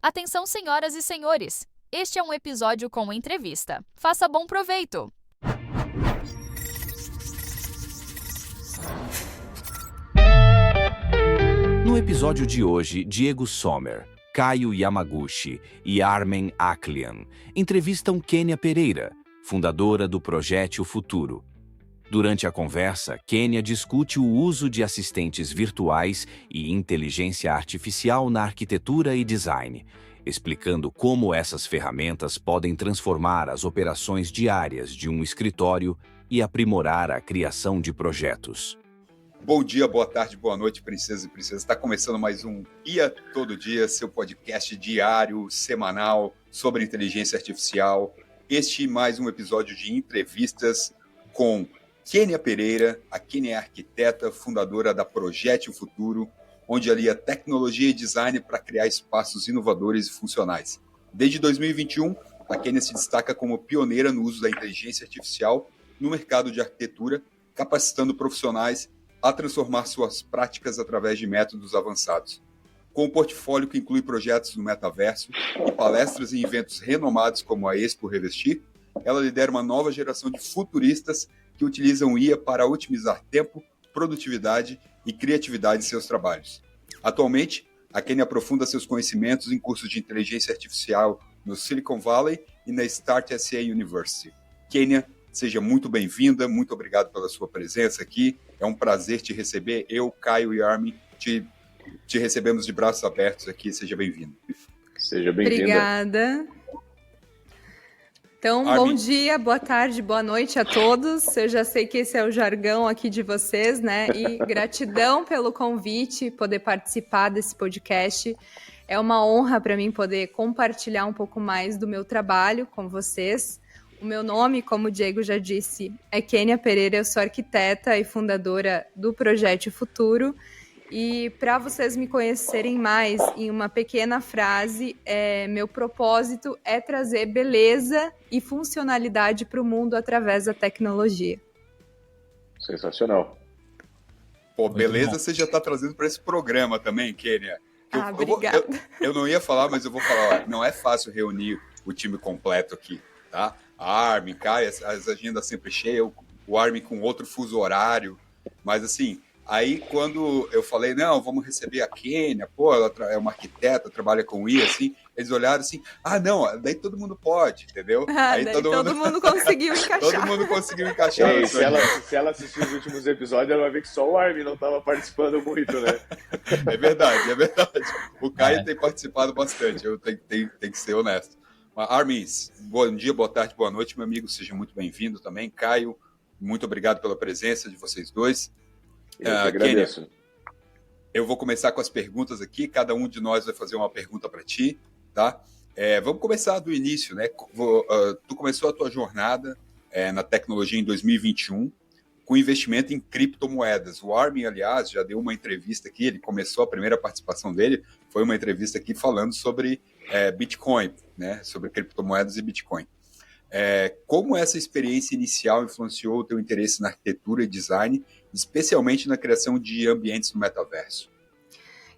Atenção, senhoras e senhores! Este é um episódio com entrevista. Faça bom proveito! No episódio de hoje, Diego Sommer, Caio Yamaguchi e Armen Aklian entrevistam Kênia Pereira, fundadora do Projétil Futuro. Durante a conversa, Kênia discute o uso de assistentes virtuais e inteligência artificial na arquitetura e design, explicando como essas ferramentas podem transformar as operações diárias de um escritório e aprimorar a criação de projetos. Bom dia, boa tarde, boa noite, princesas e princesas. Está começando mais um IA Todo Dia, seu podcast diário, semanal, sobre inteligência artificial. Este mais um episódio de entrevistas com Kênia Pereira. A Kênia é arquiteta, fundadora da Projétil Futuro, onde alia tecnologia e design para criar espaços inovadores e funcionais. Desde 2021, a Kênia se destaca como pioneira no uso da inteligência artificial no mercado de arquitetura, capacitando profissionais a transformar suas práticas através de métodos avançados. Com um portfólio que inclui projetos no metaverso e palestras em eventos renomados como a Expo Revestir, ela lidera uma nova geração de futuristas que utilizam o IA para otimizar tempo, produtividade e criatividade em seus trabalhos. Atualmente, a Kênia aprofunda seus conhecimentos em cursos de inteligência artificial no Silicon Valley e na Start SA University. Kênia, seja muito bem-vinda, muito obrigado pela sua presença aqui. É um prazer te receber. Eu, Caio e Armin, te recebemos de braços abertos aqui. Seja bem-vindo. Seja bem-vinda. Obrigada. Então, Armin. Bom dia, boa tarde, boa noite a todos. Eu já sei que esse é o jargão aqui de vocês, né? E gratidão pelo convite, poder participar desse podcast. É uma honra para mim poder compartilhar um pouco mais do meu trabalho com vocês. O meu nome, como o Diego já disse, é Kênia Pereira. Eu sou arquiteta e fundadora do Projétil Futuro. E para vocês me conhecerem mais, em uma pequena frase, meu propósito é trazer beleza e funcionalidade para o mundo através da tecnologia. Sensacional. Pô, beleza, você já está trazendo para esse programa também, Kênia. Obrigada. Eu não ia falar, mas eu vou falar. Ó, não é fácil reunir o time completo aqui, tá? A Armin, Caio, as agendas sempre cheias, o Armin com outro fuso horário, mas assim... Aí, quando eu falei, não, vamos receber a Kênia, pô, ela é uma arquiteta, trabalha com IA, assim, eles olharam assim, não, daí todo mundo pode, entendeu? Aí todo mundo conseguiu encaixar. Todo mundo conseguiu encaixar. Se ela assistir os últimos episódios, ela vai ver que só o Armin não estava participando muito, né? É verdade. O Caio tem participado bastante, eu tenho que ser honesto. Mas, Armin, bom dia, boa tarde, boa noite, meu amigo, seja muito bem-vindo também. Caio, muito obrigado pela presença de vocês dois. Eu que agradeço. Kênia, eu vou começar com as perguntas aqui, cada um de nós vai fazer uma pergunta para ti, tá? Vamos começar do início, né? Tu começou a tua jornada na tecnologia em 2021 com investimento em criptomoedas. O Armin, aliás, já deu uma entrevista aqui, ele começou a primeira participação dele, foi uma entrevista aqui falando sobre Bitcoin, né? Sobre criptomoedas e Bitcoin. Como essa experiência inicial influenciou o teu interesse na arquitetura e design, especialmente na criação de ambientes no metaverso?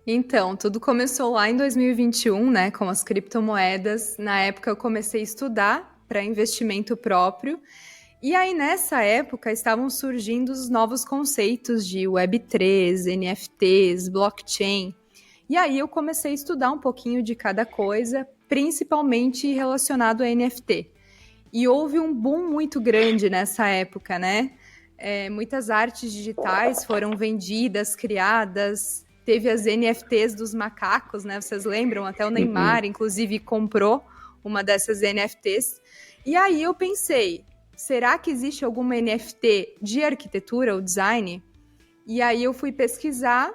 Então, tudo começou lá em 2021, né, com as criptomoedas. Na época eu comecei a estudar para investimento próprio. E aí nessa época estavam surgindo os novos conceitos de Web3, NFTs, blockchain. E aí eu comecei a estudar um pouquinho de cada coisa, principalmente relacionado a NFT. E houve um boom muito grande nessa época, né? Muitas artes digitais foram vendidas, criadas. Teve as NFTs dos macacos, né? Vocês lembram? Até o Neymar, inclusive, comprou uma dessas NFTs. E aí eu pensei, será que existe alguma NFT de arquitetura ou design? E aí eu fui pesquisar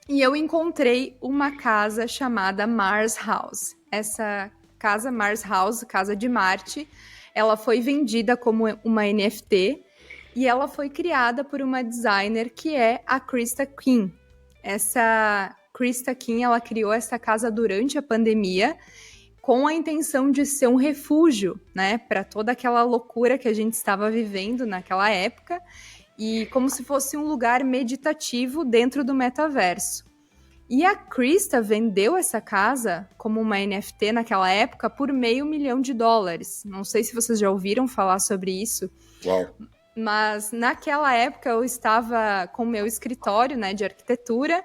e eu encontrei uma casa chamada Mars House. Essa casa Mars House, Casa de Marte, ela foi vendida como uma NFT e ela foi criada por uma designer que é a Krista Kim. Essa Krista Kim, ela criou essa casa durante a pandemia com a intenção de ser um refúgio, né, para toda aquela loucura que a gente estava vivendo naquela época e como se fosse um lugar meditativo dentro do metaverso. E a Krista vendeu essa casa como uma NFT naquela época por $500 mil. Não sei se vocês já ouviram falar sobre isso. Uau. Mas naquela época eu estava com o meu escritório, né, de arquitetura,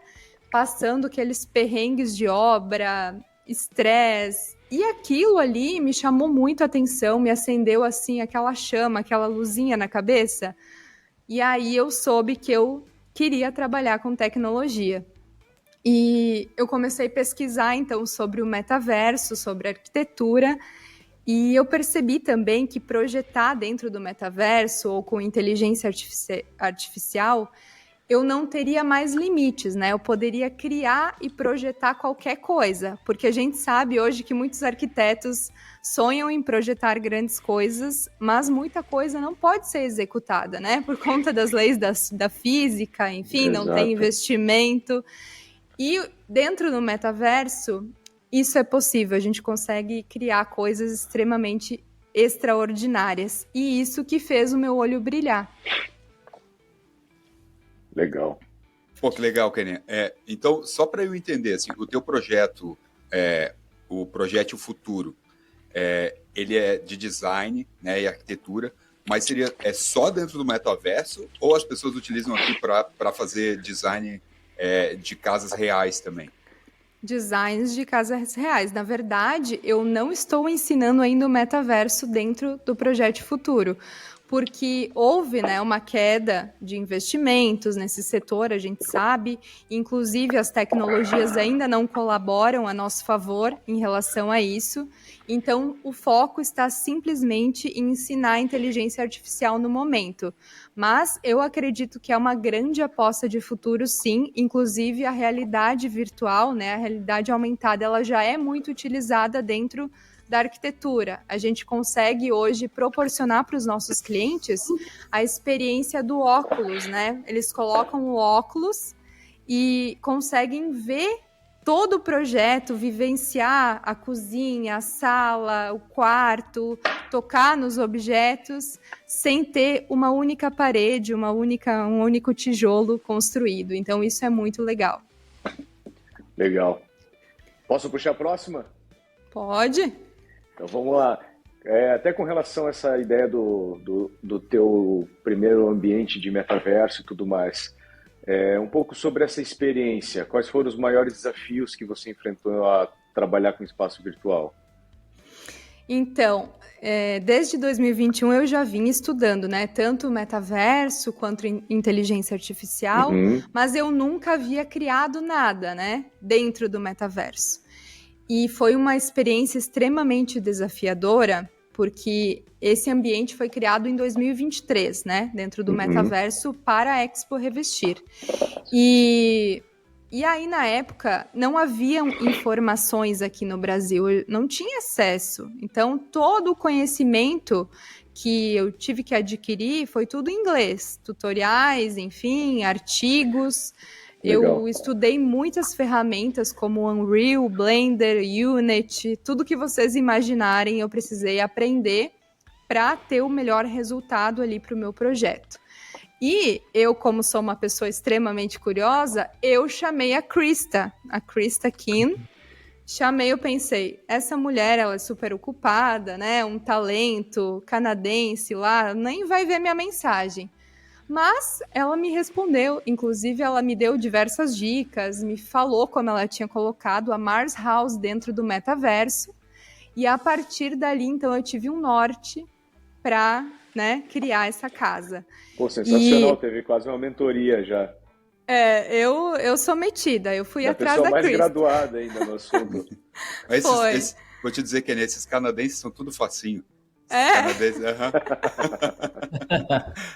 passando aqueles perrengues de obra, estresse. E aquilo ali me chamou muito a atenção, me acendeu assim aquela chama, aquela luzinha na cabeça. E aí eu soube que eu queria trabalhar com tecnologia. E eu comecei a pesquisar, então, sobre o metaverso, sobre arquitetura, e eu percebi também que projetar dentro do metaverso ou com inteligência artificial, eu não teria mais limites, né? Eu poderia criar e projetar qualquer coisa, porque a gente sabe hoje que muitos arquitetos sonham em projetar grandes coisas, mas muita coisa não pode ser executada, né? Por conta das leis da física, enfim, Exato. Não tem investimento. E dentro do metaverso, isso é possível, a gente consegue criar coisas extremamente extraordinárias. E isso que fez o meu olho brilhar. Legal. Pô, que legal, Kenia. Então, só para eu entender, assim, o teu projeto, o Projeto Futuro, ele é de design, né, e arquitetura, mas é só dentro do metaverso ou as pessoas utilizam aqui para fazer design de casas reais também? Designs de casas reais. Na verdade, eu não estou ensinando ainda o metaverso dentro do Projeto Futuro, porque houve, né, uma queda de investimentos nesse setor, a gente sabe, inclusive as tecnologias ainda não colaboram a nosso favor em relação a isso, então o foco está simplesmente em ensinar a inteligência artificial no momento, mas eu acredito que é uma grande aposta de futuro, sim, inclusive a realidade virtual, né, a realidade aumentada, ela já é muito utilizada dentro da arquitetura. A gente consegue hoje proporcionar para os nossos clientes a experiência do óculos, né? Eles colocam o óculos e conseguem ver todo o projeto, vivenciar a cozinha, a sala, o quarto, tocar nos objetos, sem ter uma única parede, um único tijolo construído. Então, isso é muito legal. Legal. Posso puxar a próxima? Pode? Então vamos lá. Até com relação a essa ideia do teu primeiro ambiente de metaverso e tudo mais, um pouco sobre essa experiência. Quais foram os maiores desafios que você enfrentou a trabalhar com espaço virtual? Então, desde 2021 eu já vim estudando, né? Tanto o metaverso quanto inteligência artificial, mas eu nunca havia criado nada, né? Dentro do metaverso. E foi uma experiência extremamente desafiadora, porque esse ambiente foi criado em 2023, né? Dentro do metaverso para a Expo Revestir. E aí, na época, não haviam informações aqui no Brasil, eu não tinha acesso. Então, todo o conhecimento que eu tive que adquirir foi tudo em inglês. Tutoriais, enfim, artigos. Legal. Eu estudei muitas ferramentas como Unreal, Blender, Unity, tudo que vocês imaginarem eu precisei aprender para ter o melhor resultado ali para o meu projeto. E eu, como sou uma pessoa extremamente curiosa, eu chamei a Krista Kim. Eu pensei, essa mulher, ela é super ocupada, né? Um talento canadense lá, nem vai ver minha mensagem. Mas ela me respondeu, inclusive ela me deu diversas dicas, me falou como ela tinha colocado a Mars House dentro do metaverso. E a partir dali, então, eu tive um norte para, né, criar essa casa. Pô, sensacional, teve quase uma mentoria já. Eu sou metida, eu fui atrás da pessoa mais Krista. graduada ainda no assunto. Vou te dizer que esses canadenses são tudo facinho.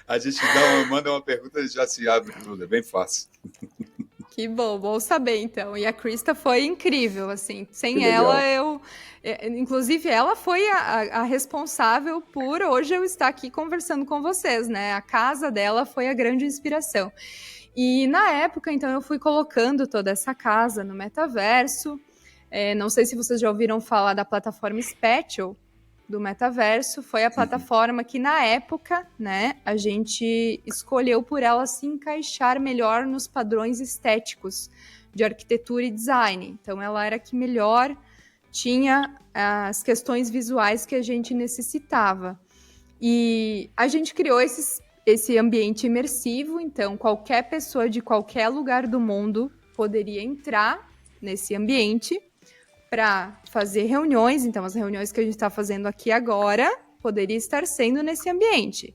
A gente manda uma pergunta e já se abre tudo, é bem fácil. Que bom saber então. E a Krista foi incrível, assim. Sem Que ela, legal. inclusive, ela foi a responsável por hoje eu estar aqui conversando com vocês, né? A casa dela foi a grande inspiração. E na época, então, eu fui colocando toda essa casa no metaverso. Não sei se vocês já ouviram falar da plataforma Spatial do metaverso. Foi a plataforma que, na época, né, a gente escolheu por ela se encaixar melhor nos padrões estéticos de arquitetura e design. Então, ela era a que melhor tinha as questões visuais que a gente necessitava. E a gente criou esse ambiente imersivo, então qualquer pessoa de qualquer lugar do mundo poderia entrar nesse ambiente para fazer reuniões. Então, as reuniões que a gente está fazendo aqui agora poderia estar sendo nesse ambiente.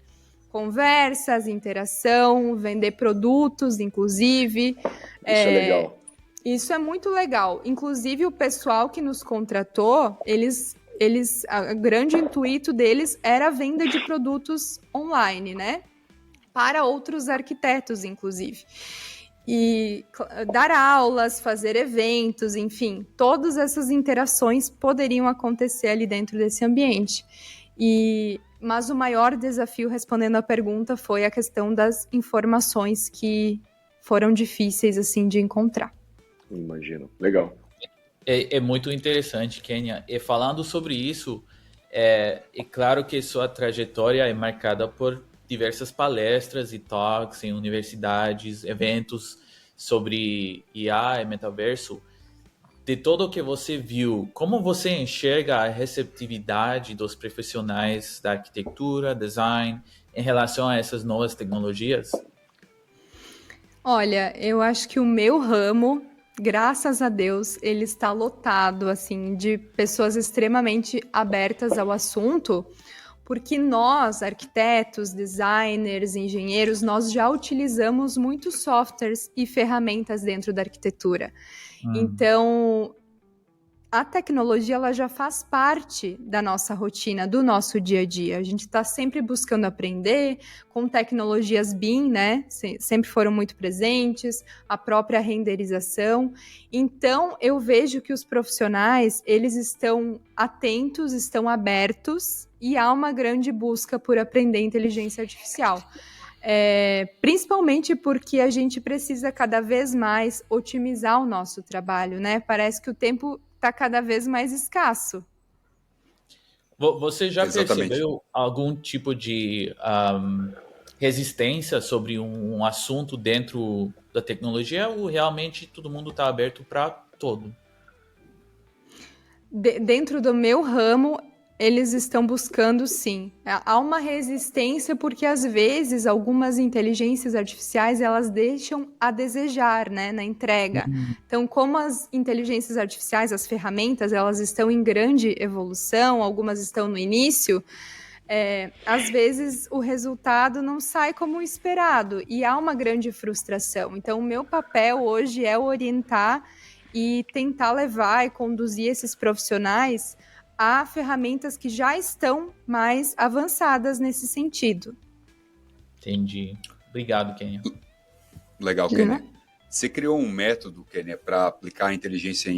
Conversas, interação, vender produtos, inclusive. Isso é legal. Isso é muito legal. Inclusive, o pessoal que nos contratou, o grande intuito deles era a venda de produtos online, né? Para outros arquitetos, inclusive. E dar aulas, fazer eventos, enfim, todas essas interações poderiam acontecer ali dentro desse ambiente. Mas o maior desafio, respondendo à pergunta, foi a questão das informações que foram difíceis, assim, de encontrar. Imagino. Legal. É muito interessante, Kênia. E falando sobre isso, é claro que sua trajetória é marcada por diversas palestras e talks em universidades, eventos sobre IA e metaverso. De tudo o que você viu, como você enxerga a receptividade dos profissionais da arquitetura, design, em relação a essas novas tecnologias? Olha, eu acho que o meu ramo, graças a Deus, ele está lotado, assim, de pessoas extremamente abertas ao assunto, porque nós, arquitetos, designers, engenheiros, nós já utilizamos muitos softwares e ferramentas dentro da arquitetura. Então, a tecnologia ela já faz parte da nossa rotina, do nosso dia a dia. A gente está sempre buscando aprender com tecnologias BIM, né? Sempre foram muito presentes, a própria renderização. Então, eu vejo que os profissionais, eles estão atentos, estão abertos e há uma grande busca por aprender inteligência artificial. Principalmente porque a gente precisa cada vez mais otimizar o nosso trabalho, né? Parece que o tempo está cada vez mais escasso. Você já Exatamente. percebeu algum tipo de resistência sobre um assunto dentro da tecnologia ou realmente todo mundo está aberto para todo? Dentro do meu ramo, eles estão buscando, sim. Há uma resistência porque, às vezes, algumas inteligências artificiais, elas deixam a desejar, né, na entrega. Então, como as inteligências artificiais, as ferramentas, elas estão em grande evolução, algumas estão no início, às vezes o resultado não sai como esperado e há uma grande frustração. Então, o meu papel hoje é orientar e tentar levar e conduzir esses profissionais a ferramentas que já estão mais avançadas nesse sentido. Entendi. Obrigado, Kênia. Legal, Kênia. Você criou um método, Kênia, para aplicar a inteligência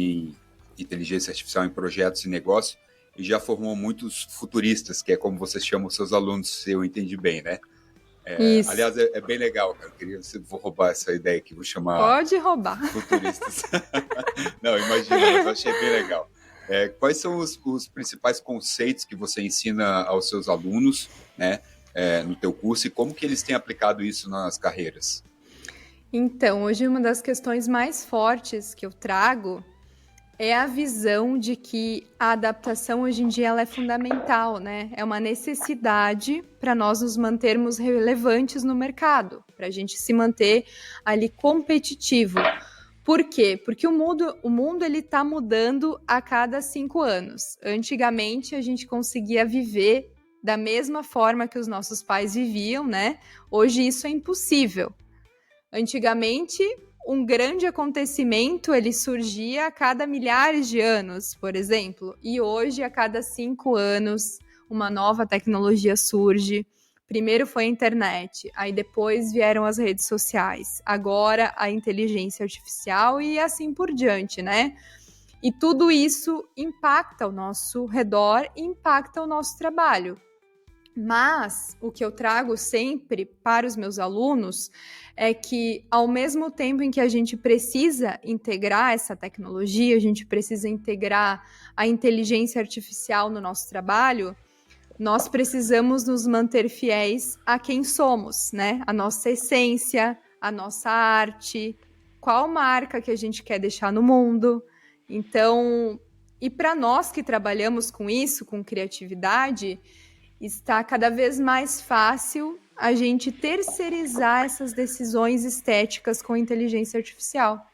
artificial em projetos e negócios e já formou muitos futuristas, que é como você chama os seus alunos, se eu entendi bem, né? Isso. Aliás, é bem legal, cara. Vou roubar essa ideia aqui, vou chamar... Pode roubar. Futuristas. Não, imagina, mas eu achei bem legal. Quais são os principais conceitos que você ensina aos seus alunos, né, no teu curso e como que eles têm aplicado isso nas carreiras? Então, hoje uma das questões mais fortes que eu trago é a visão de que a adaptação hoje em dia ela é fundamental, né? É uma necessidade para nós nos mantermos relevantes no mercado, para a gente se manter ali competitivo. Por quê? Porque o mundo ele está mudando a cada 5 anos. Antigamente, a gente conseguia viver da mesma forma que os nossos pais viviam, né? Hoje isso é impossível. Antigamente, um grande acontecimento ele surgia a cada milhares de anos, por exemplo. E hoje, a cada 5 anos, uma nova tecnologia surge. Primeiro foi a internet, aí depois vieram as redes sociais, agora a inteligência artificial e assim por diante, né? E tudo isso impacta o nosso redor e impacta o nosso trabalho. Mas o que eu trago sempre para os meus alunos é que, ao mesmo tempo em que a gente precisa integrar essa tecnologia, a gente precisa integrar a inteligência artificial no nosso trabalho, nós precisamos nos manter fiéis a quem somos, né? A nossa essência, a nossa arte, qual marca que a gente quer deixar no mundo. Então, e para nós que trabalhamos com isso, com criatividade, está cada vez mais fácil a gente terceirizar essas decisões estéticas com inteligência artificial.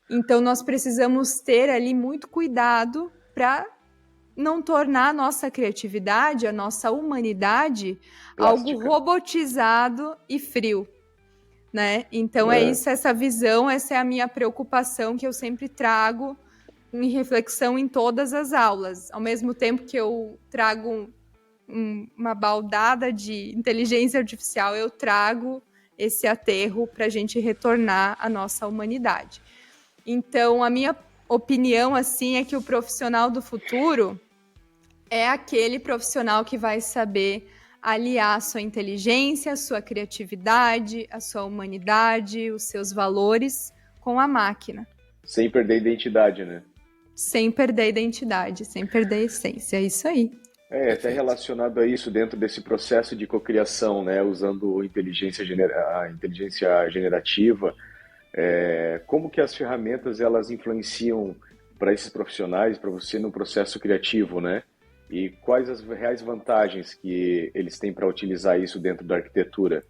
Então, nós precisamos ter ali muito cuidado para não tornar a nossa criatividade, a nossa humanidade, Plástica. algo robotizado e frio, né? Então, é isso, essa visão, essa é a minha preocupação que eu sempre trago em reflexão em todas as aulas. Ao mesmo tempo que eu trago uma baldada de inteligência artificial, eu trago esse aterro para a gente retornar à nossa humanidade. Então, a minha opinião, assim, é que o profissional do futuro é aquele profissional que vai saber aliar a sua inteligência, a sua criatividade, a sua humanidade, os seus valores com a máquina. Sem perder a identidade, né? Sem perder a identidade, sem perder a essência, é isso aí. Até relacionado a isso, dentro desse processo de cocriação, né, usando a inteligência generativa, como que as ferramentas elas influenciam para esses profissionais, para você no processo criativo, né? E quais as reais vantagens que eles têm para utilizar isso dentro da arquitetura?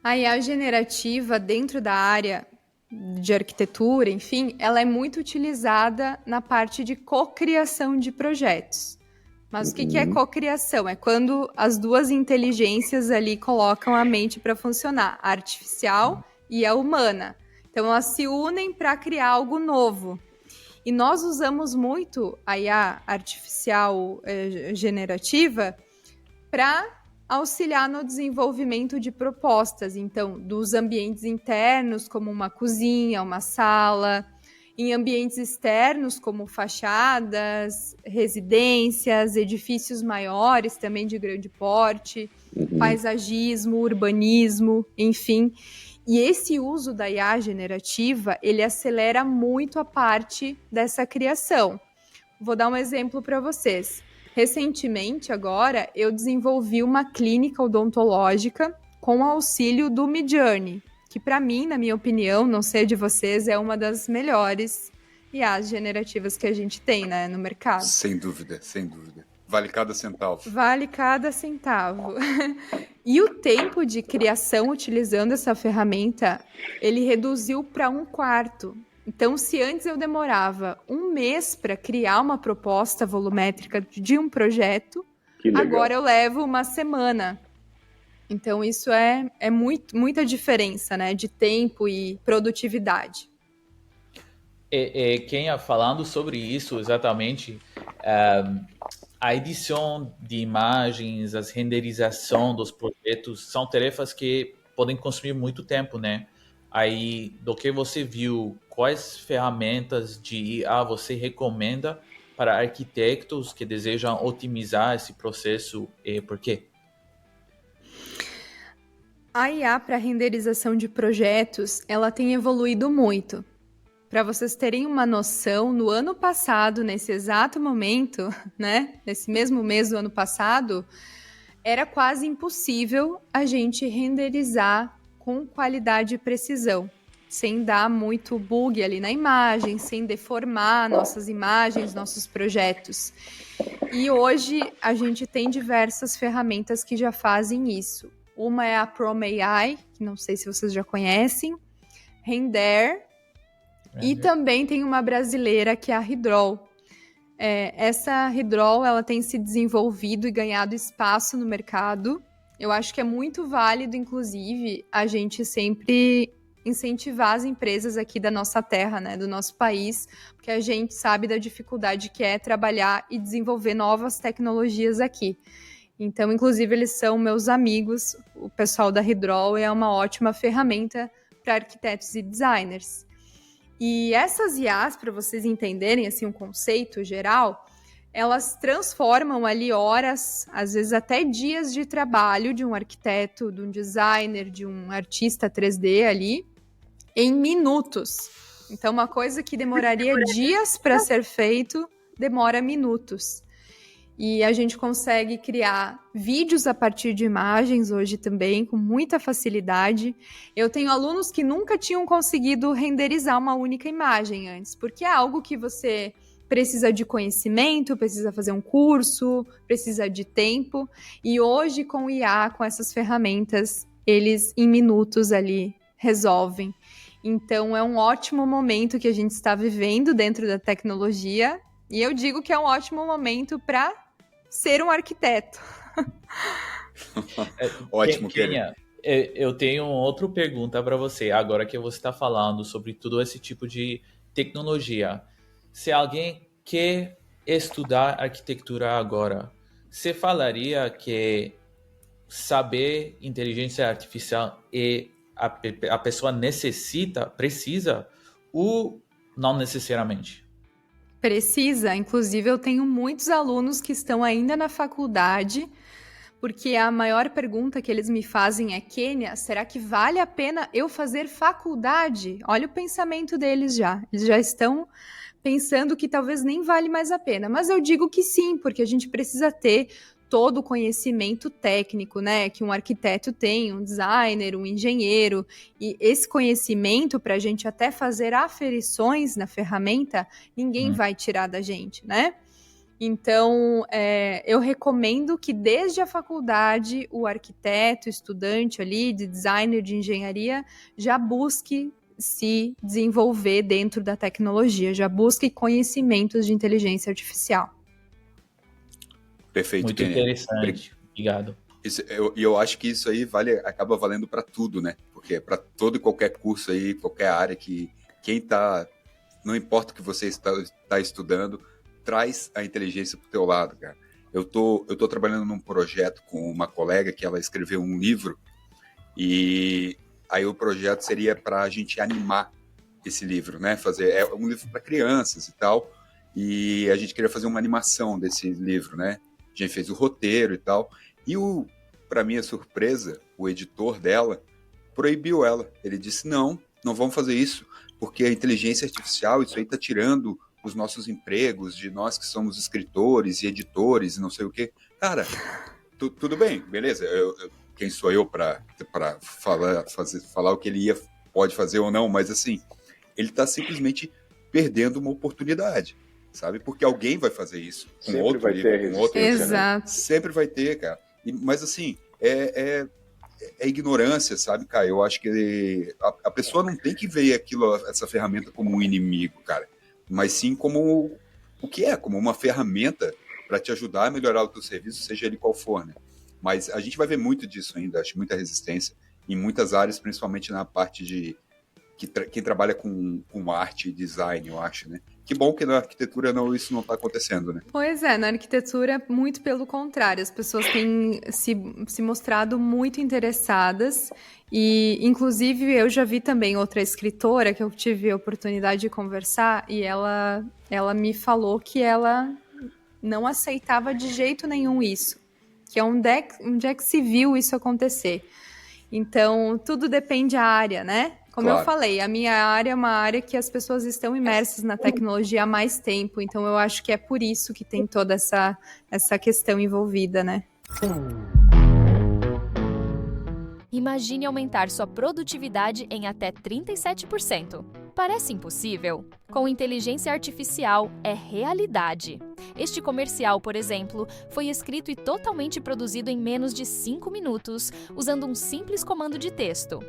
A IA generativa dentro da área de arquitetura, enfim, ela é muito utilizada na parte de cocriação de projetos. Mas o que é cocriação? É quando as duas inteligências ali colocam a mente para funcionar, a artificial e a humana. Então, elas se unem para criar algo novo. E nós usamos muito a IA artificial generativa para auxiliar no desenvolvimento de propostas. Então, dos ambientes internos, como uma cozinha, uma sala, em ambientes externos, como fachadas, residências, edifícios maiores, também de grande porte, paisagismo, urbanismo, enfim. E esse uso da IA generativa, ele acelera muito a parte dessa criação. Vou dar um exemplo para vocês. Recentemente, agora, eu desenvolvi uma clínica odontológica com o auxílio do Midjourney, que para mim, na minha opinião, não sei de vocês, é uma das melhores IAs generativas que a gente tem, né, no mercado. Sem dúvida, sem dúvida. Vale cada centavo. Vale cada centavo. E o tempo de criação utilizando essa ferramenta, ele reduziu para 1/4. Então, se antes eu demorava 1 mês para criar uma proposta volumétrica de um projeto, agora eu levo 1 semana. Então, isso é muita diferença, né, de tempo e produtividade. Kenia, falando sobre isso exatamente, a edição de imagens, a renderização dos projetos são tarefas que podem consumir muito tempo, né? Aí, do que você viu, quais ferramentas de IA você recomenda para arquitetos que desejam otimizar esse processo e por quê? A IA para renderização de projetos, ela tem evoluído muito. Para vocês terem uma noção, no ano passado, nesse exato momento, né, nesse mesmo mês do ano passado, era quase impossível a gente renderizar com qualidade e precisão, sem dar muito bug ali na imagem, sem deformar nossas imagens, nossos projetos. E hoje a gente tem diversas ferramentas que já fazem isso. Uma é a Prom AI, que não sei se vocês já conhecem, Render, e também tem uma brasileira que é a Hydrol. Essa Hydrol, ela tem se desenvolvido e ganhado espaço no mercado. Eu acho que é muito válido, inclusive, a gente sempre incentivar as empresas aqui da nossa terra, né, do nosso país, porque a gente sabe da dificuldade que é trabalhar e desenvolver novas tecnologias aqui. Então, inclusive, eles são meus amigos, o pessoal da Hydrol é uma ótima ferramenta para arquitetos e designers. E essas IAs, para vocês entenderem assim, um conceito geral, elas transformam ali horas, às vezes até dias de trabalho de um arquiteto, de um designer, de um artista 3D ali, em minutos. Então, uma coisa que demoraria dias para ser feito, demora minutos. E a gente consegue criar vídeos a partir de imagens hoje também, com muita facilidade. Eu tenho alunos que nunca tinham conseguido renderizar uma única imagem antes, porque é algo que você precisa de conhecimento, precisa fazer um curso, precisa de tempo. E hoje, com o IA, com essas ferramentas, eles em minutos ali resolvem. Então, é um ótimo momento que a gente está vivendo dentro da tecnologia. E eu digo que é um ótimo momento para ser um arquiteto. Ótimo, Kênia. Eu tenho outra pergunta para você, agora que você está falando sobre todo esse tipo de tecnologia. Se alguém quer estudar arquitetura agora, você falaria que saber inteligência artificial a pessoa precisa, ou não necessariamente? Precisa. Inclusive, eu tenho muitos alunos que estão ainda na faculdade, porque a maior pergunta que eles me fazem é: Kênia, será que vale a pena eu fazer faculdade? Olha o pensamento deles já. Eles já estão pensando que talvez nem vale mais a pena. Mas eu digo que sim, porque a gente precisa ter todo o conhecimento técnico, né, que um arquiteto tem, um designer, um engenheiro, e esse conhecimento para a gente até fazer aferições na ferramenta, ninguém vai tirar da gente, né? Então, eu recomendo que desde a faculdade o arquiteto, estudante ali de designer, de engenharia, já busque se desenvolver dentro da tecnologia, já busque conhecimentos de inteligência artificial. Perfeito, Muito interessante. Obrigado. Eu acho que isso aí acaba valendo para tudo, né? Porque para todo e qualquer curso aí, qualquer área que quem tá, não importa o que você está estudando, traz a inteligência pro teu lado, cara. Eu tô trabalhando num projeto com uma colega que ela escreveu um livro e aí o projeto seria para a gente animar esse livro, né? É um livro para crianças e tal, e a gente queria fazer uma animação desse livro, né? A gente fez o roteiro e tal, e para minha surpresa, o editor dela proibiu ela. Ele disse, não vamos fazer isso, porque a inteligência artificial, isso aí tá tirando os nossos empregos, de nós que somos escritores e editores e não sei o quê. Cara, tudo bem, beleza, quem sou eu para falar o que ele pode fazer ou não, mas assim, ele está simplesmente perdendo uma oportunidade, sabe? Porque alguém vai fazer isso com Sempre outro vai livro, ter com outro... Exato. Sempre vai ter, cara. Mas assim, é ignorância, sabe, cara? Eu acho que a pessoa não tem que ver essa ferramenta como um inimigo, cara, mas sim como o que é, como uma ferramenta para te ajudar a melhorar o teu serviço, seja ele qual for, né? Mas a gente vai ver muito disso ainda, acho muita resistência em muitas áreas, principalmente na parte de quem trabalha com arte e design, eu acho, né? Que bom que na arquitetura isso não está acontecendo, né? Pois é, na arquitetura, muito pelo contrário, as pessoas têm se mostrado muito interessadas e, inclusive, eu já vi também outra escritora que eu tive a oportunidade de conversar e ela me falou que ela não aceitava de jeito nenhum isso, que onde é que se viu isso acontecer. Então, tudo depende da área, né? Como Claro. eu falei, a minha área é uma área que as pessoas estão imersas na tecnologia há mais tempo, então eu acho que é por isso que tem toda essa questão envolvida, né? Imagine aumentar sua produtividade em até 37%. Parece impossível? Com inteligência artificial, é realidade. Este comercial, por exemplo, foi escrito e totalmente produzido em menos de 5 minutos, usando um simples comando de texto.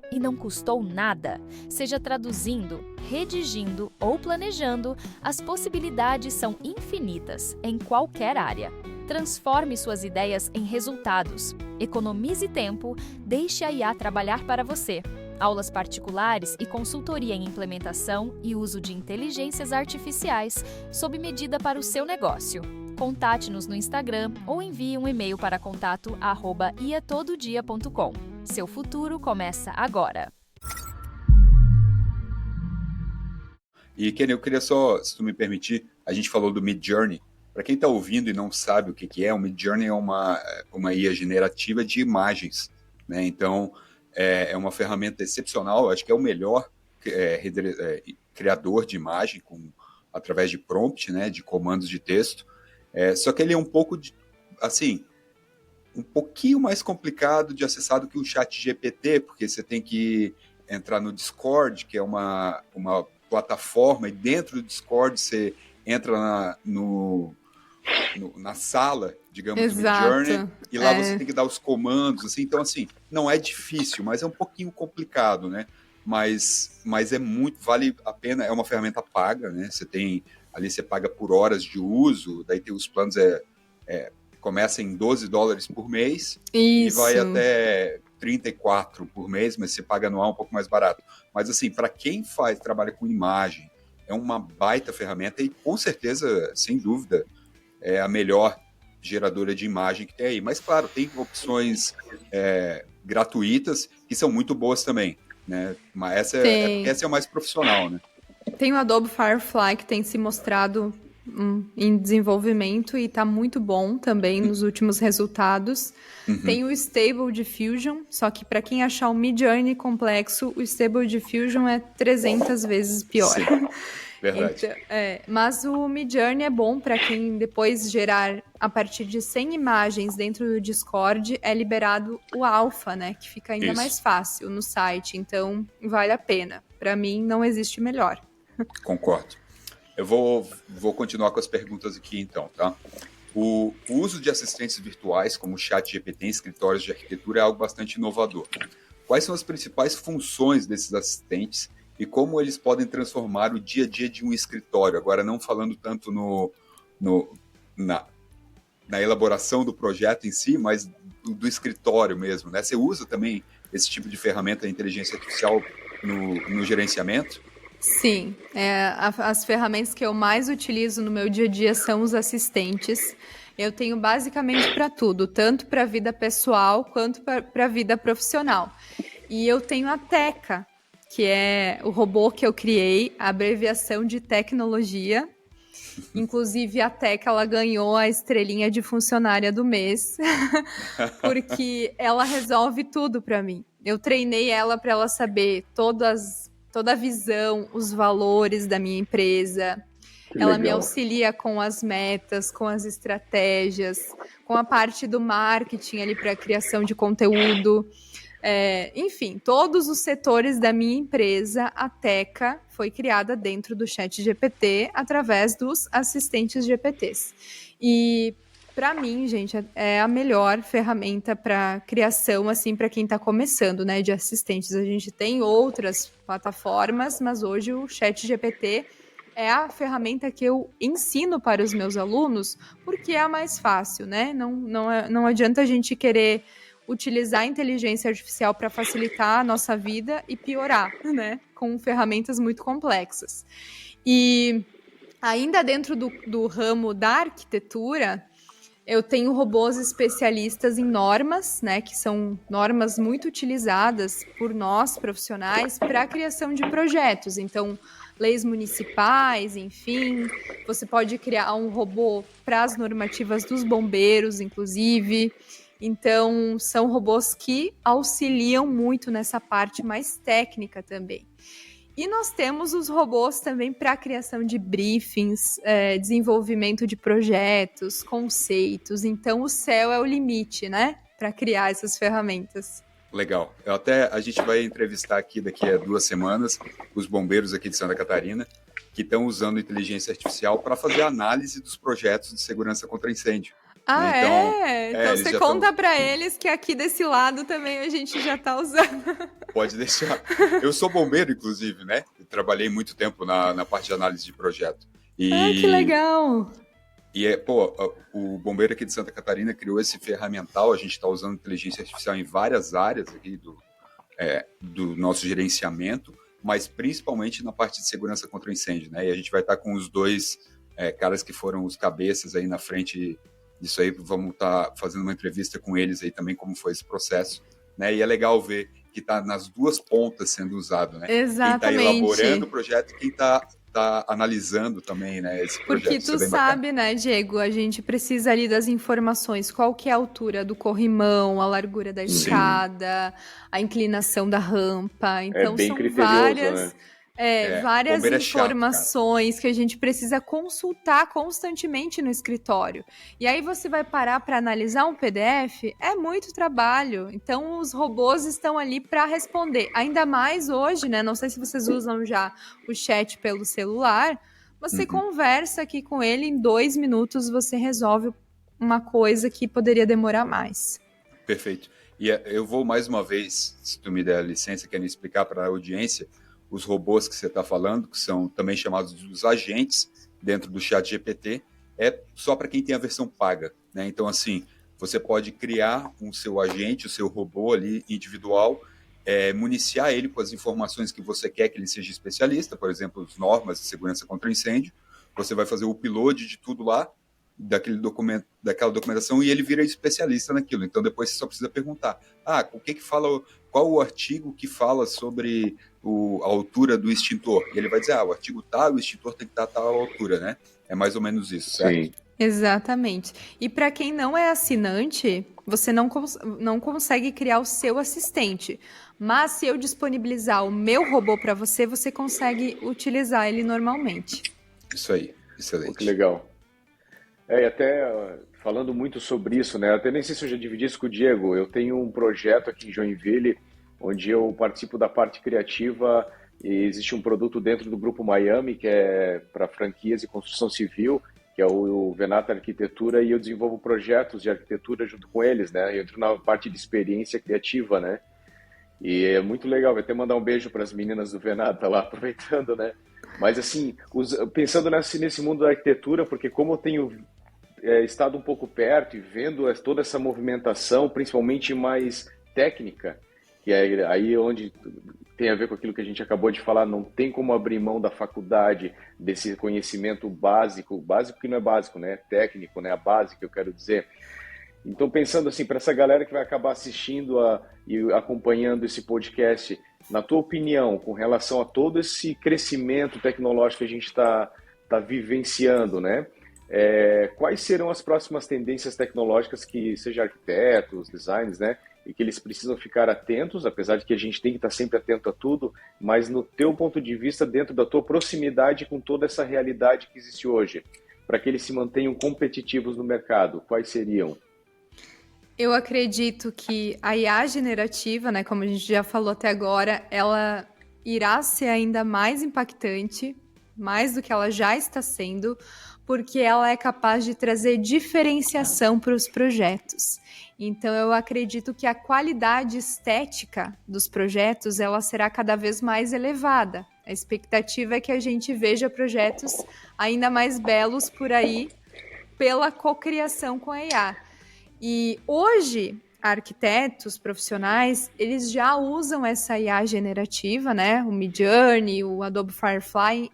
E não custou nada. Seja traduzindo, redigindo ou planejando, as possibilidades são infinitas em qualquer área. Transforme suas ideias em resultados. Economize tempo, deixe a IA trabalhar para você. Aulas particulares e consultoria em implementação e uso de inteligências artificiais sob medida para o seu negócio. Contate-nos no Instagram ou envie um e-mail para contato@iatododia.com. Seu futuro começa agora. E, Kenny, eu queria só, se tu me permitir, a gente falou do Midjourney. Para quem está ouvindo e não sabe o que é, o Midjourney é uma IA generativa de imagens, né? Então, é uma ferramenta excepcional, acho que é o melhor criador de imagem através de prompt, né, de comandos de texto. Só que ele é um pouco, assim, um pouquinho mais complicado de acessar do que o ChatGPT, porque você tem que entrar no Discord, que é uma plataforma, e dentro do Discord você entra na sala, digamos, do Midjourney, e lá você tem que dar os comandos, assim, então, assim, não é difícil, mas é um pouquinho complicado, né? Mas vale a pena, é uma ferramenta paga, né? Ali você paga por horas de uso, daí tem os planos, começa em $12 por mês, e vai até 34 por mês, mas você paga anual um pouco mais barato. Mas, assim, para quem trabalha com imagem, é uma baita ferramenta e, com certeza, sem dúvida, é a melhor geradora de imagem que tem aí. Mas, claro, tem opções gratuitas que são muito boas também, né? Mas essa é o mais profissional, né? Tem o Adobe Firefly, que tem se mostrado em desenvolvimento e está muito bom também nos últimos resultados. Tem o Stable Diffusion, só que para quem achar o Midjourney complexo, o Stable Diffusion é 300 vezes pior. Sim, verdade. Então, mas o Midjourney é bom para quem depois gerar a partir de 100 imagens dentro do Discord, é liberado o alpha, né? Que fica ainda mais fácil no site, então vale a pena. Para mim, não existe melhor. Concordo. Eu vou continuar com as perguntas aqui, então, tá? O uso de assistentes virtuais, como o ChatGPT em escritórios de arquitetura, é algo bastante inovador. Quais são as principais funções desses assistentes e como eles podem transformar o dia a dia de um escritório? Agora, não falando tanto na elaboração do projeto em si, mas do escritório mesmo, né? Você usa também esse tipo de ferramenta de inteligência artificial no gerenciamento? Sim, as ferramentas que eu mais utilizo no meu dia a dia são os assistentes. Eu tenho basicamente para tudo, tanto para a vida pessoal quanto para a vida profissional. E eu tenho a Teca, que é o robô que eu criei, a abreviação de tecnologia. Inclusive, a Teca, ela ganhou a estrelinha de funcionária do mês, porque ela resolve tudo para mim. Eu treinei ela para ela saber toda a visão, os valores da minha empresa. Ela me auxilia com as metas, com as estratégias, com a parte do marketing ali para a criação de conteúdo. Enfim, todos os setores da minha empresa, a Teca foi criada dentro do ChatGPT através dos assistentes GPTs. E para mim, gente, é a melhor ferramenta para criação, assim, para quem está começando, né, de assistentes. A gente tem outras plataformas, mas hoje o ChatGPT é a ferramenta que eu ensino para os meus alunos, porque é a mais fácil, né? Não adianta a gente querer utilizar a inteligência artificial para facilitar a nossa vida e piorar, né? Com ferramentas muito complexas. E ainda dentro do ramo da arquitetura, eu tenho robôs especialistas em normas, né, que são normas muito utilizadas por nós, profissionais, para a criação de projetos. Então, leis municipais, enfim. Você pode criar um robô para as normativas dos bombeiros, inclusive. Então, são robôs que auxiliam muito nessa parte mais técnica também. E nós temos os robôs também para a criação de briefings, desenvolvimento de projetos, conceitos. Então, o céu é o limite, né? Para criar essas ferramentas. Legal. A gente vai entrevistar aqui daqui a 2 semanas os bombeiros aqui de Santa Catarina que estão usando inteligência artificial para fazer análise dos projetos de segurança contra incêndio. Então você conta para eles que aqui desse lado também a gente já está usando. Pode deixar. Eu sou bombeiro, inclusive, né? Eu trabalhei muito tempo na parte de análise de projeto. Que legal! E o bombeiro aqui de Santa Catarina criou esse ferramental. A gente está usando inteligência artificial em várias áreas aqui do nosso gerenciamento, mas principalmente na parte de segurança contra incêndio, né? E a gente vai estar com os 2 caras que foram os cabeças aí na frente disso aí. Vamos estar fazendo uma entrevista com eles aí também, como foi esse processo, né? E é legal ver que está nas 2 pontas sendo usado, né? Exatamente. Quem está elaborando o projeto e quem está analisando também, né, esse projeto. Porque tu sabe, né, Diego, a gente precisa ali das informações, qual que é a altura do corrimão, a largura da escada, a inclinação da rampa, então bem são criterioso, várias... né? Várias bombeiro é chato, informações que a gente precisa consultar constantemente no escritório. E aí você vai parar para analisar um PDF, é muito trabalho. Então os robôs estão ali para responder. Ainda mais hoje, né? Não sei se vocês usam já o chat pelo celular. Você conversa aqui com ele, em 2 minutos você resolve uma coisa que poderia demorar mais. Perfeito. E eu vou mais uma vez, se tu me der a licença, querendo explicar para a audiência, os robôs que você está falando, que são também chamados dos agentes dentro do chat GPT, é só para quem tem a versão paga, né? Então, assim, você pode criar o seu agente, o seu robô ali individual, municiar ele com as informações que você quer que ele seja especialista, por exemplo, as normas de segurança contra incêndio. Você vai fazer o upload de tudo lá, daquela documentação, e ele vira especialista naquilo. Então depois você só precisa perguntar: o que fala, qual o artigo que fala sobre a altura do extintor? E ele vai dizer: o artigo tal, o extintor tem que estar a tal altura, né? É mais ou menos isso, certo? Sim. Exatamente. E para quem não é assinante, você não consegue criar o seu assistente. Mas se eu disponibilizar o meu robô para você, você consegue utilizar ele normalmente. Isso aí, excelente. Que legal. E até falando muito sobre isso, né? Até nem sei se eu já dividi isso com o Diego. Eu tenho um projeto aqui em Joinville, onde eu participo da parte criativa, e existe um produto dentro do Grupo Miami, que é para franquias e construção civil, que é o Venata Arquitetura, e eu desenvolvo projetos de arquitetura junto com eles, né? Eu entro na parte de experiência criativa, né? E é muito legal, vou até mandar um beijo para as meninas do Venata lá, aproveitando, né? Mas assim, pensando nesse mundo da arquitetura, porque como eu tenho estado um pouco perto e vendo toda essa movimentação, principalmente mais técnica, que é aí onde tem a ver com aquilo que a gente acabou de falar, não tem como abrir mão da faculdade, desse conhecimento básico que não é básico, né? Técnico, né? A base que eu quero dizer. Então, pensando assim, para essa galera que vai acabar assistindo e acompanhando esse podcast, na tua opinião, com relação a todo esse crescimento tecnológico que a gente está vivenciando, né? Quais serão as próximas tendências tecnológicas que, seja arquitetos, designers, né? E que eles precisam ficar atentos, apesar de que a gente tem que estar sempre atento a tudo, mas no teu ponto de vista, dentro da tua proximidade com toda essa realidade que existe hoje, para que eles se mantenham competitivos no mercado, quais seriam? Eu acredito que a IA generativa, né, como a gente já falou até agora, ela irá ser ainda mais impactante, mais do que ela já está sendo, porque ela é capaz de trazer diferenciação para os projetos. Então, eu acredito que a qualidade estética dos projetos ela será cada vez mais elevada. A expectativa é que a gente veja projetos ainda mais belos por aí pela cocriação com a IA. E hoje, arquitetos profissionais, eles já usam essa IA generativa, né? O Midjourney, o Adobe Firefly,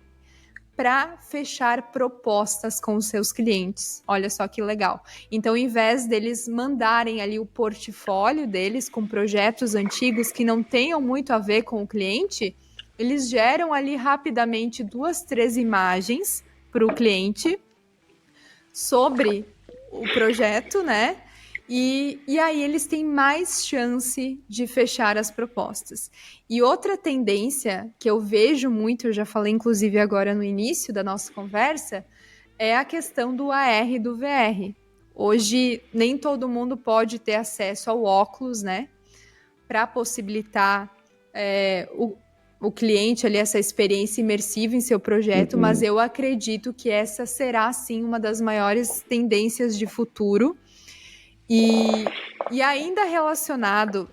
para fechar propostas com os seus clientes. Olha só que legal. Então, ao invés deles mandarem ali o portfólio deles com projetos antigos que não tenham muito a ver com o cliente, eles geram ali rapidamente 2, 3 imagens para o cliente sobre o projeto, né? E aí eles têm mais chance de fechar as propostas. E outra tendência que eu vejo muito, eu já falei inclusive agora no início da nossa conversa, é a questão do AR e do VR. Hoje nem todo mundo pode ter acesso ao óculos, né? Para possibilitar o cliente ali essa experiência imersiva em seu projeto, mas eu acredito que essa será sim uma das maiores tendências de futuro. E ainda relacionado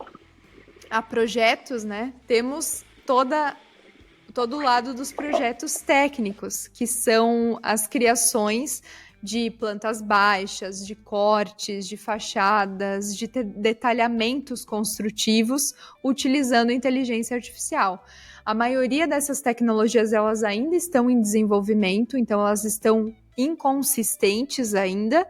a projetos, né, temos todo o lado dos projetos técnicos, que são as criações de plantas baixas, de cortes, de fachadas, de detalhamentos construtivos, utilizando inteligência artificial. A maioria dessas tecnologias, elas ainda estão em desenvolvimento, então elas estão inconsistentes ainda,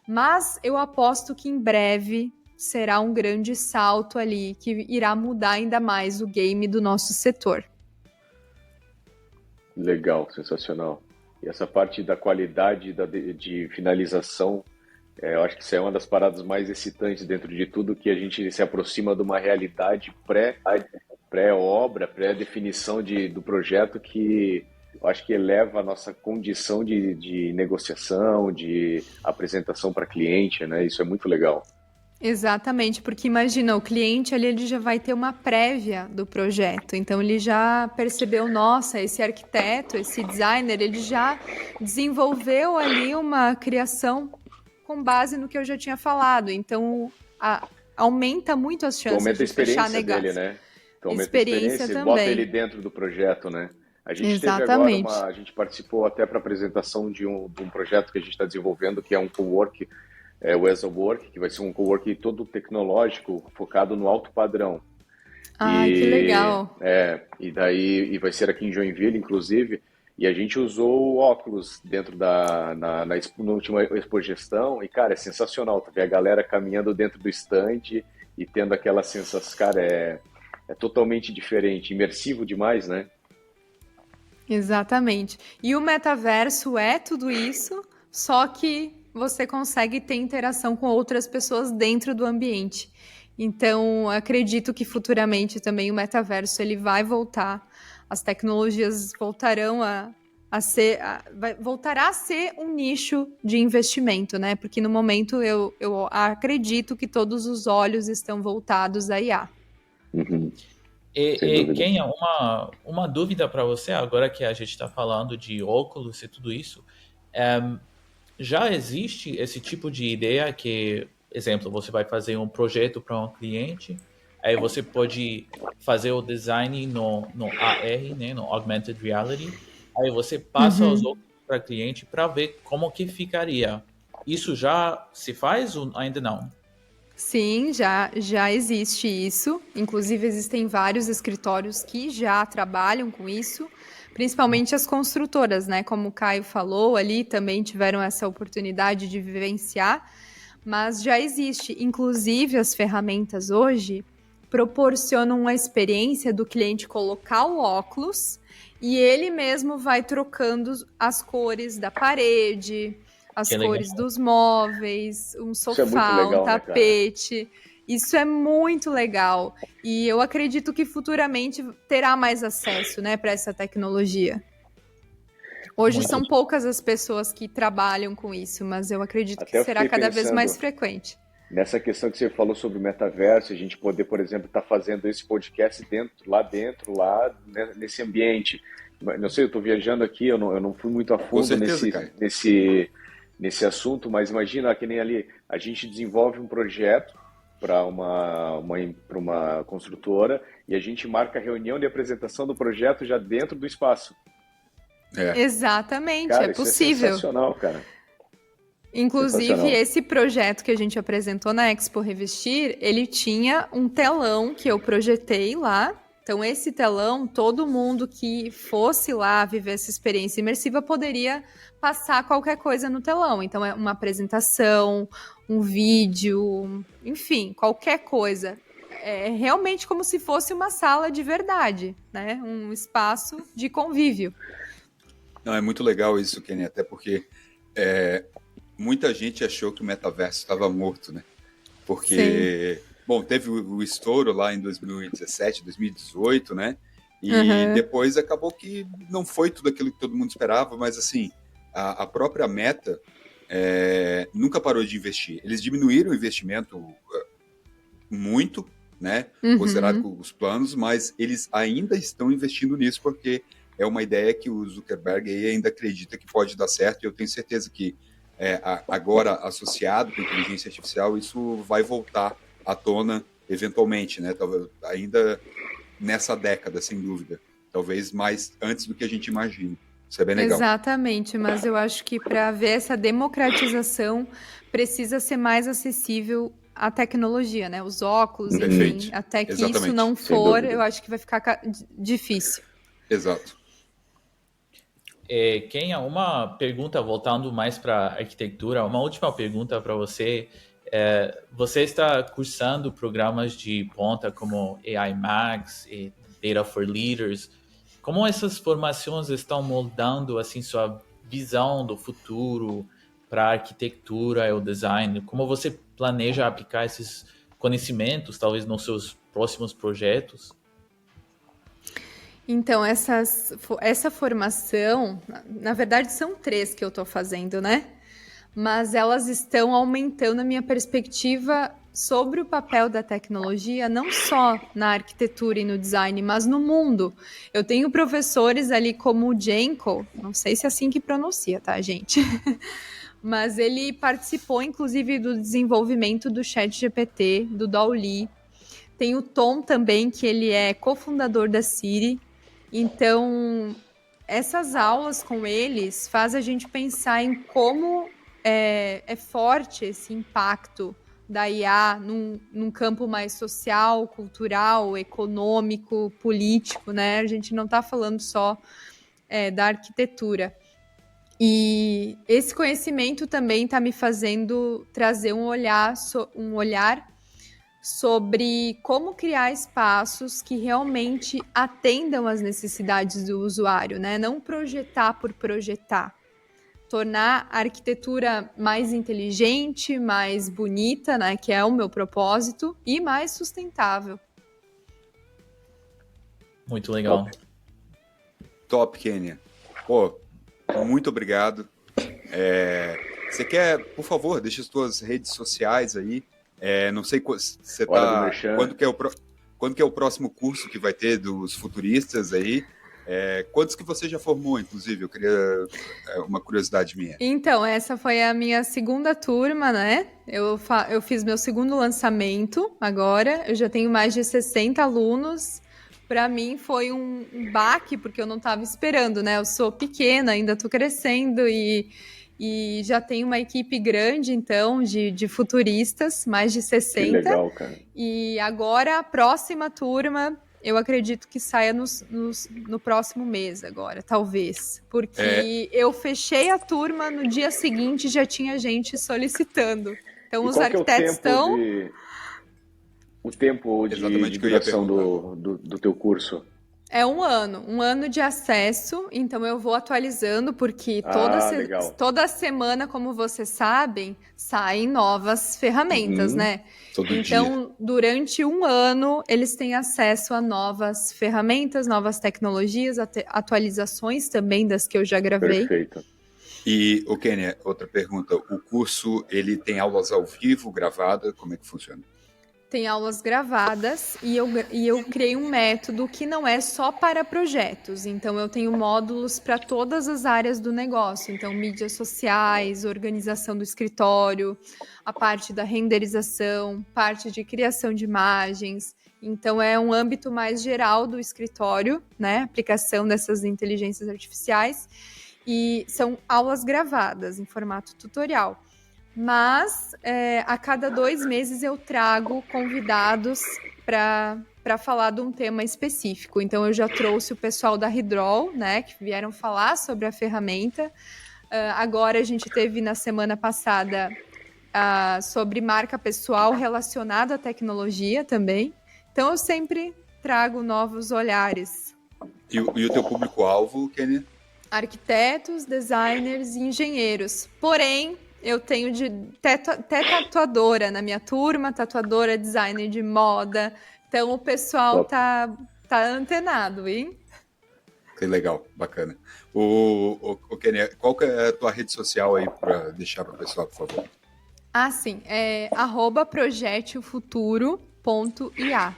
mas eu aposto que em breve será um grande salto ali que irá mudar ainda mais o game do nosso setor. Legal, sensacional. E essa parte da qualidade de finalização, eu acho que isso é uma das paradas mais excitantes dentro de tudo, que a gente se aproxima de uma realidade pré-obra, pré-definição do projeto que eu acho que eleva a nossa condição de negociação, de apresentação para cliente, né? Isso é muito legal. Exatamente, porque imagina, o cliente ali ele já vai ter uma prévia do projeto, então ele já percebeu, nossa, esse arquiteto, esse designer, ele já desenvolveu ali uma criação com base no que eu já tinha falado, então aumenta muito as chances Aumenta a de fechar experiência dele, negócio. né? Então, aumenta a Experiência experiência e bota também. ele dentro do projeto, né? A gente teve Exatamente. agora a gente participou até para apresentação de um projeto que a gente está desenvolvendo, que é um cowork, o ESOWork, que vai ser um cowork todo tecnológico, focado no alto padrão. Ai, que legal. E vai ser aqui em Joinville, inclusive, e a gente usou o óculos dentro na última Expogestão, e, cara, é sensacional, tu vê a galera caminhando dentro do stand e tendo aquela sensação, cara, é totalmente diferente, imersivo demais, né? Exatamente. E o metaverso é tudo isso, só que você consegue ter interação com outras pessoas dentro do ambiente. Então, acredito que futuramente também o metaverso ele vai voltar, as tecnologias voltarão voltará a ser um nicho de investimento, né? Porque no momento eu acredito que todos os olhos estão voltados à IA. Uhum. E Kenia, uma dúvida para você, agora que a gente está falando de óculos e tudo isso, já existe esse tipo de ideia que, exemplo, você vai fazer um projeto para um cliente, aí você pode fazer o design no AR, né, no Augmented Reality, aí você passa os óculos para o cliente para ver como que ficaria. Isso já se faz ou ainda não? Sim, já existe isso. Inclusive, existem vários escritórios que já trabalham com isso, principalmente as construtoras, né? Como o Caio falou ali, também tiveram essa oportunidade de vivenciar, mas já existe. Inclusive, as ferramentas hoje proporcionam uma experiência do cliente colocar o óculos e ele mesmo vai trocando as cores da parede, as cores dos móveis, um sofá, legal, um tapete. Né, isso é muito legal. E eu acredito que futuramente terá mais acesso, né, para essa tecnologia. Hoje são poucas as pessoas que trabalham com isso, mas eu acredito que será cada vez mais frequente. Nessa questão que você falou sobre o metaverso, a gente poder, por exemplo, estar fazendo esse podcast lá nesse ambiente. Não sei, eu estou viajando aqui, eu não fui muito a fundo nesse assunto, mas imagina que nem ali, a gente desenvolve um projeto para uma construtora e a gente marca a reunião de apresentação do projeto já dentro do espaço. Exatamente, cara, é possível. É sensacional, cara. Inclusive, esse projeto que a gente apresentou na Expo Revestir, ele tinha um telão que eu projetei lá. Então, esse telão, todo mundo que fosse lá viver essa experiência imersiva poderia passar qualquer coisa no telão. Então, é uma apresentação, um vídeo, enfim, qualquer coisa. É realmente como se fosse uma sala de verdade, né? Um espaço de convívio. Não, é muito legal isso, Kenny, até porque muita gente achou que o metaverso estava morto, né? Porque... Sim. Bom, teve o estouro lá em 2017, 2018, né? E depois acabou que não foi tudo aquilo que todo mundo esperava, mas assim, a própria Meta nunca parou de investir. Eles diminuíram o investimento muito, né? Considerado com os planos, mas eles ainda estão investindo nisso porque é uma ideia que o Zuckerberg ainda acredita que pode dar certo e eu tenho certeza que agora associado com a inteligência artificial, isso vai voltar à tona eventualmente, né? Talvez ainda nessa década, sem dúvida. Talvez mais antes do que a gente imagina. Isso é bem legal. Exatamente, mas eu acho que para haver essa democratização precisa ser mais acessível a tecnologia, né? Os óculos, enfim, até que isso não for, eu acho que vai ficar difícil. Exato. Kenia, uma pergunta voltando mais para arquitetura, uma última pergunta para você. Você está cursando programas de ponta como AI Max e Data for Leaders. Como essas formações estão moldando assim sua visão do futuro para a arquitetura e o design? Como você planeja aplicar esses conhecimentos, talvez, nos seus próximos projetos? Então, essa formação, na verdade, são 3 que eu estou fazendo, né? Mas elas estão aumentando a minha perspectiva sobre o papel da tecnologia, não só na arquitetura e no design, mas no mundo. Eu tenho professores ali como o Jenko, não sei se é assim que pronuncia, tá, gente? Mas ele participou, inclusive, do desenvolvimento do ChatGPT, do DALL-E. Tem o Tom também, que ele é cofundador da Siri. Então, essas aulas com eles faz a gente pensar em como é forte esse impacto da IA num campo mais social, cultural, econômico, político, né? A gente não está falando só da arquitetura. E esse conhecimento também está me fazendo trazer um olhar sobre como criar espaços que realmente atendam às necessidades do usuário, né? Não projetar por projetar. Tornar a arquitetura mais inteligente, mais bonita, né? Que é o meu propósito, e mais sustentável. Muito legal. Top, Kênia. Pô, muito obrigado. Você quer, por favor, deixa as tuas redes sociais aí. Não sei se você tá. Quando que é o próximo curso que vai ter dos futuristas aí? Quantos que você já formou, inclusive? Eu queria uma curiosidade minha. Então, essa foi a minha segunda turma, né? Eu fiz meu segundo lançamento agora. Eu já tenho mais de 60 alunos. Para mim foi um baque, porque eu não estava esperando, né? Eu sou pequena, ainda estou crescendo e já tenho uma equipe grande, então, de futuristas, mais de 60. Que legal, cara. E agora, a próxima turma, eu acredito que saia no próximo mês agora, talvez. Porque eu fechei a turma, no dia seguinte já tinha gente solicitando. Então, os arquitetos estão... O tempo de duração do teu curso? É um ano de acesso, então eu vou atualizando, porque toda semana, como vocês sabem, saem novas ferramentas, né? Então, durante um ano, eles têm acesso a novas ferramentas, novas tecnologias, atualizações também das que eu já gravei. Perfeito. E, Kênia, outra pergunta. O curso, ele tem aulas ao vivo, gravada? Como é que funciona? Tem aulas gravadas e eu criei um método que não é só para projetos. Então, eu tenho módulos para todas as áreas do negócio. Então, mídias sociais, organização do escritório, a parte da renderização, parte de criação de imagens. Então, é um âmbito mais geral do escritório, né? Aplicação dessas inteligências artificiais. E são aulas gravadas em formato tutorial. Mas a cada 2 meses eu trago convidados para falar de um tema específico. Então, eu já trouxe o pessoal da Hydrol, né, que vieram falar sobre a ferramenta. Agora, a gente teve na semana passada sobre marca pessoal relacionada à tecnologia também. Então, eu sempre trago novos olhares. E o teu público-alvo, Kênia? Arquitetos, designers e engenheiros. Porém, eu tenho até tatuadora na minha turma, tatuadora, designer de moda. Então, o pessoal tá antenado, hein? Que legal, bacana. Kênia, qual que é a tua rede social aí para deixar para o pessoal, por favor? Sim. @projetefuturo.ia.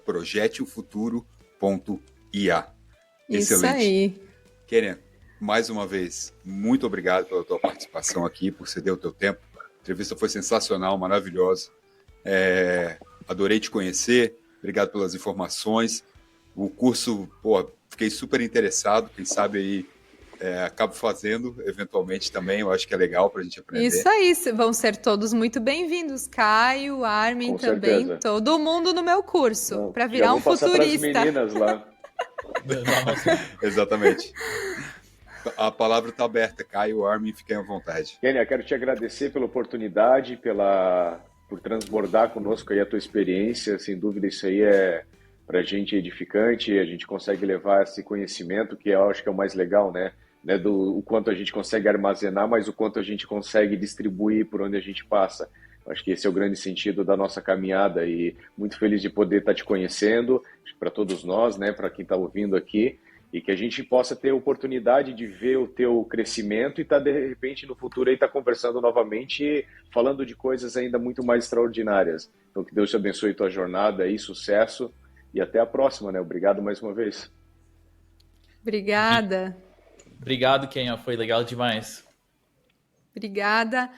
@projetefuturo.ia. Isso Excelente. aí. Kênia, mais uma vez, muito obrigado pela tua participação aqui, por ceder o teu tempo. A entrevista foi sensacional, maravilhosa. Adorei te conhecer, obrigado pelas informações. O curso, fiquei super interessado, quem sabe aí acabo fazendo eventualmente também, eu acho que é legal para a gente aprender. Isso aí, vão ser todos muito bem-vindos. Caio, Armin Com também, certeza. todo mundo no meu curso, para virar um passar futurista. Pras meninas lá. Exatamente. A palavra está aberta, Caio, Armin, fiquem à vontade. Kênia, quero te agradecer pela oportunidade, por transbordar conosco aí a tua experiência. Sem dúvida, isso aí é para a gente edificante. A gente consegue levar esse conhecimento, que eu acho que é o mais legal, né? O quanto a gente consegue armazenar, mas o quanto a gente consegue distribuir por onde a gente passa. Acho que esse é o grande sentido da nossa caminhada e muito feliz de poder estar te conhecendo, para todos nós, né, para quem está ouvindo aqui, e que a gente possa ter a oportunidade de ver o teu crescimento e de repente, no futuro, aí estar conversando novamente, falando de coisas ainda muito mais extraordinárias. Então, que Deus te abençoe tua jornada aí, sucesso, e até a próxima, né? Obrigado mais uma vez. Obrigada. Obrigado, Kenia. Foi legal demais. Obrigada.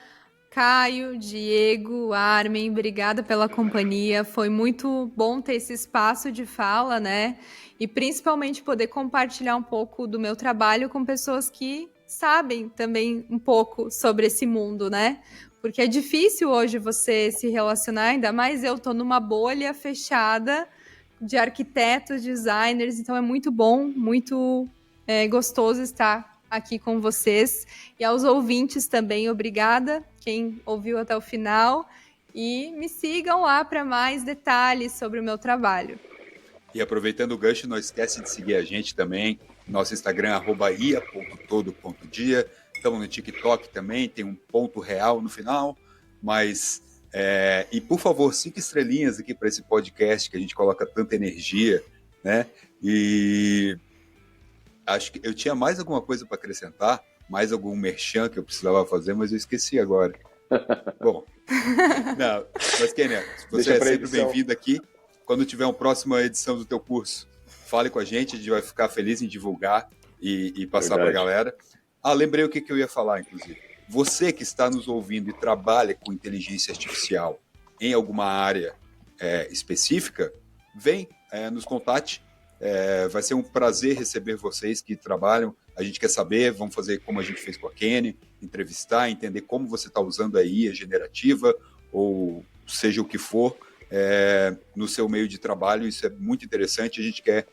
Caio, Diego, Armin, obrigada pela companhia. Foi muito bom ter esse espaço de fala, né? E principalmente poder compartilhar um pouco do meu trabalho com pessoas que sabem também um pouco sobre esse mundo, né? Porque é difícil hoje você se relacionar, ainda mais eu tô numa bolha fechada de arquitetos, designers, então é muito bom, muito gostoso estar aqui com vocês. E aos ouvintes também, obrigada, quem ouviu até o final. E me sigam lá para mais detalhes sobre o meu trabalho. E aproveitando o gancho, não esquece de seguir a gente também. Nosso Instagram, @ia.todo.dia. Estamos no TikTok também, tem um ponto real no final. Mas, e por favor, 5 estrelinhas aqui para esse podcast, que a gente coloca tanta energia, né? E acho que eu tinha mais alguma coisa para acrescentar, mais algum merchan que eu precisava fazer, mas eu esqueci agora. Bom, não, mas Kenia, você é sempre bem-vindo aqui. Quando tiver uma próxima edição do teu curso, fale com a gente vai ficar feliz em divulgar e passar para a galera. Lembrei o que eu ia falar, inclusive. Você que está nos ouvindo e trabalha com inteligência artificial em alguma área específica, vem, nos contate. Vai ser um prazer receber vocês que trabalham. A gente quer saber, vamos fazer como a gente fez com a Kenny, entrevistar, entender como você está usando a IA generativa, ou seja o que for, no seu meio de trabalho. Isso é muito interessante. A gente quer,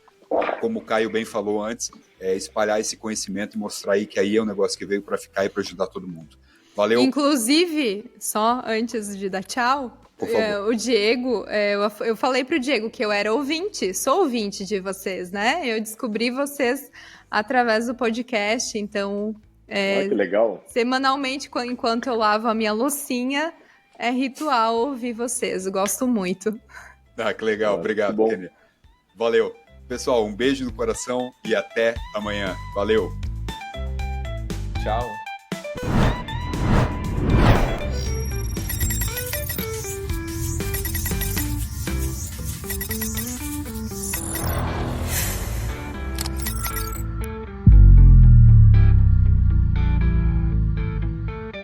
como o Caio bem falou antes, espalhar esse conhecimento e mostrar aí que aí é um negócio que veio para ficar e para ajudar todo mundo. Valeu. Inclusive, só antes de dar tchau, o Diego, eu falei pro Diego que eu era sou ouvinte de vocês, né? Eu descobri vocês através do podcast, então... que legal. Semanalmente, enquanto eu lavo a minha loucinha, é ritual ouvir vocês. Eu gosto muito. Que legal. Obrigado, Kenia. Valeu. Pessoal, um beijo no coração e até amanhã. Valeu. Tchau.